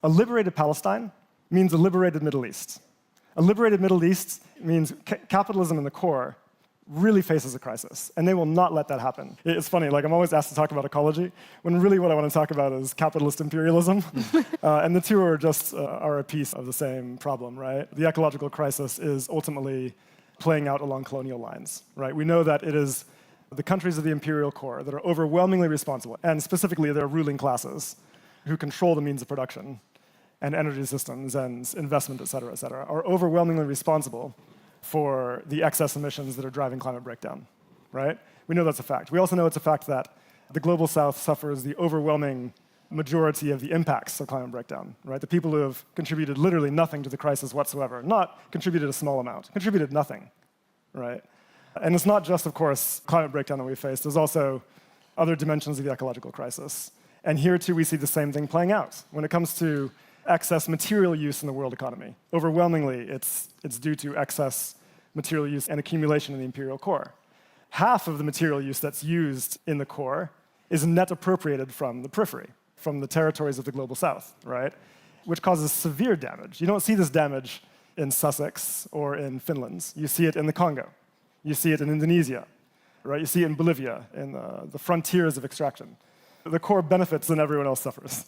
A liberated Palestine means a liberated Middle East. A liberated Middle East means capitalism in the core really faces a crisis, and they will not let that happen. It's funny, like I'm always asked to talk about ecology, when really what I want to talk about is capitalist imperialism. And the two are just are a piece of the same problem, right? The ecological crisis is ultimately playing out along colonial lines, right? We know that it is the countries of the Imperial Core that are overwhelmingly responsible, and specifically their ruling classes, who control the means of production and energy systems and investment, et cetera, are overwhelmingly responsible for the excess emissions that are driving climate breakdown, right? We know that's a fact. We also know it's a fact that the global south suffers the overwhelming majority of the impacts of climate breakdown, right? The people who have contributed literally nothing to the crisis whatsoever, not contributed a small amount, contributed nothing, right? And it's not just, of course, climate breakdown that we face. There's also other dimensions of the ecological crisis. And here, too, we see the same thing playing out. When it comes to excess material use in the world economy, overwhelmingly, it's due to excess material use and accumulation in the Imperial Core. Half of the material use that's used in the core is net appropriated from the periphery, from the territories of the global south, right? Which causes severe damage. You don't see this damage in Sussex or in Finland. You see it in the Congo. You see it in Indonesia, right? You see it in Bolivia, in the frontiers of extraction. The core benefits and everyone else suffers.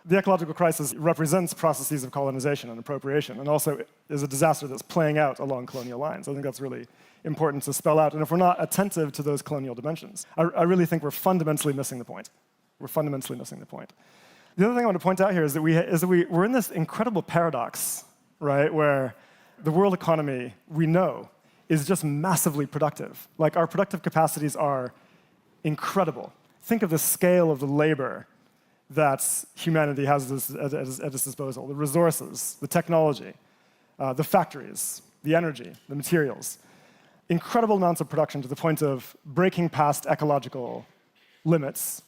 The ecological crisis represents processes of colonization and appropriation, and also is a disaster that's playing out along colonial lines. I think that's really important to spell out. And if we're not attentive to those colonial dimensions, I really think we're fundamentally missing the point. We're fundamentally missing the point. The other thing I want to point out here is that we're in this incredible paradox, right, where the world economy, we know, is just massively productive. Like, our productive capacities are incredible. Think of the scale of the labor that humanity has at its disposal, the resources, the technology, the factories, the energy, the materials. Incredible amounts of production to the point of breaking past ecological limits.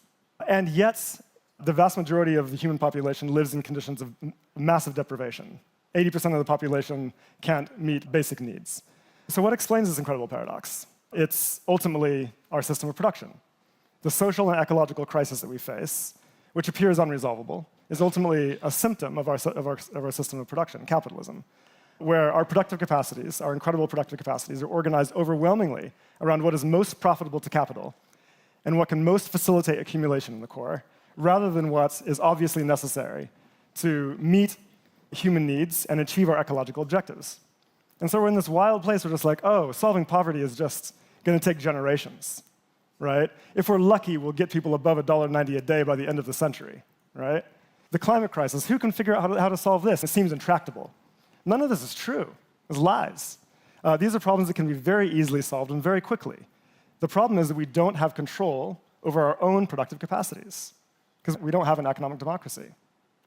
And yet, the vast majority of the human population lives in conditions of massive deprivation. 80% of the population can't meet basic needs. So what explains this incredible paradox? It's ultimately our system of production. The social and ecological crisis that we face, which appears unresolvable, is ultimately a symptom of our system of production, capitalism, where our productive capacities, our incredible productive capacities, are organized overwhelmingly around what is most profitable to capital and what can most facilitate accumulation in the core, rather than what is obviously necessary to meet human needs and achieve our ecological objectives. And so we're in this wild place where it's like, oh, solving poverty is just going to take generations, right? If we're lucky, we'll get people above $1.90 a day by the end of the century, right? The climate crisis, who can figure out how to solve this? It seems intractable. None of this is true. It's lies. These are problems that can be very easily solved and very quickly. The problem is that we don't have control over our own productive capacities because we don't have an economic democracy,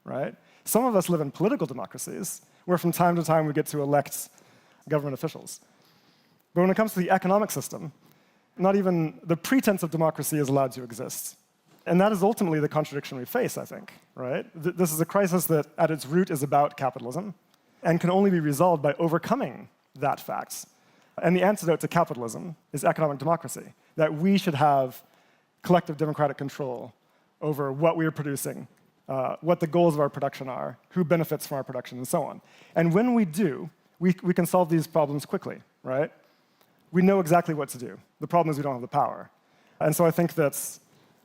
right? Some of us live in political democracies where from time to time we get to elect government officials. But when it comes to the economic system, not even the pretense of democracy is allowed to exist. And that is ultimately the contradiction we face, I think, right? This is a crisis that at its root is about capitalism and can only be resolved by overcoming that fact. And the antidote to capitalism is economic democracy, that we should have collective democratic control over what we are producing, what the goals of our production are, who benefits from our production, and so on. And when we do, we can solve these problems quickly, right? We know exactly what to do. The problem is we don't have the power. And so I think that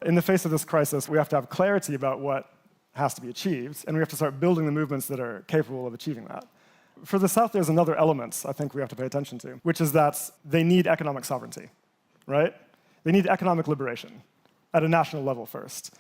in the face of this crisis, we have to have clarity about what has to be achieved, and we have to start building the movements that are capable of achieving that. For the South, there's another element I think we have to pay attention to, which is that they need economic sovereignty, right? They need economic liberation at a national level first.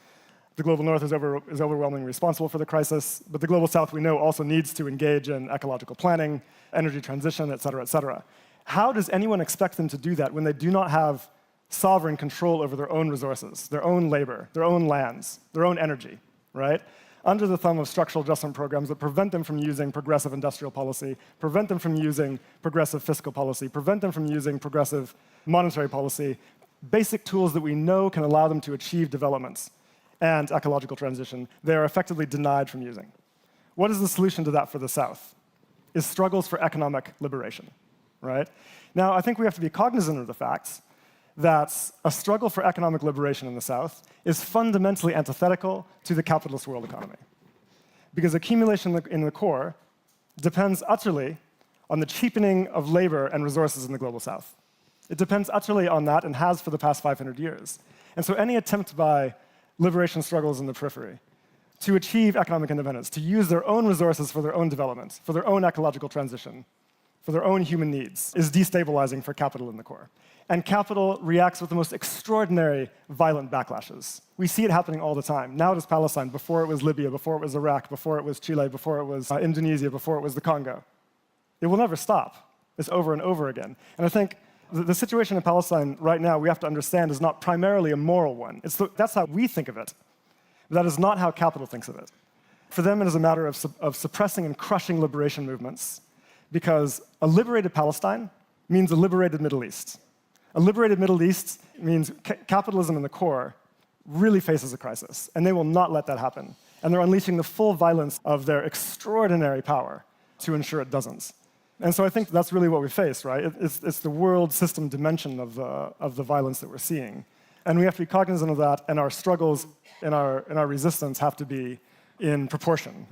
The global north is overwhelmingly responsible for the crisis, but the global south, we know, also needs to engage in ecological planning, energy transition, et cetera, et cetera. How does anyone expect them to do that when they do not have sovereign control over their own resources, their own labor, their own lands, their own energy, right? Under the thumb of structural adjustment programs that prevent them from using progressive industrial policy, prevent them from using progressive fiscal policy, prevent them from using progressive monetary policy, basic tools that we know can allow them to achieve developments and ecological transition, they are effectively denied from using. What is the solution to that for the South? Is struggles for economic liberation, right? Now, I think we have to be cognizant of the fact that a struggle for economic liberation in the South is fundamentally antithetical to the capitalist world economy. Because accumulation in the core depends utterly on the cheapening of labor and resources in the global south. It depends utterly on that and has for the past 500 years. And so any attempt by liberation struggles in the periphery to achieve economic independence, to use their own resources for their own development, for their own ecological transition, for their own human needs, is destabilizing for capital in the core. And capital reacts with the most extraordinary violent backlashes. We see it happening all the time. Now it is Palestine, before it was Libya, before it was Iraq, before it was Chile, before it was Indonesia, before it was the Congo. It will never stop. It's over and over again. And I think the situation in Palestine right now, we have to understand, is not primarily a moral one. That's how we think of it. That is not how capital thinks of it. For them, it is a matter of suppressing and crushing liberation movements, because a liberated Palestine means a liberated Middle East. A liberated Middle East means capitalism in the core really faces a crisis, and they will not let that happen. And they're unleashing the full violence of their extraordinary power to ensure it doesn't. And so I think that's really what we face, right? It's the world system dimension of the violence that we're seeing. And we have to be cognizant of that, and our struggles and our resistance have to be in proportion.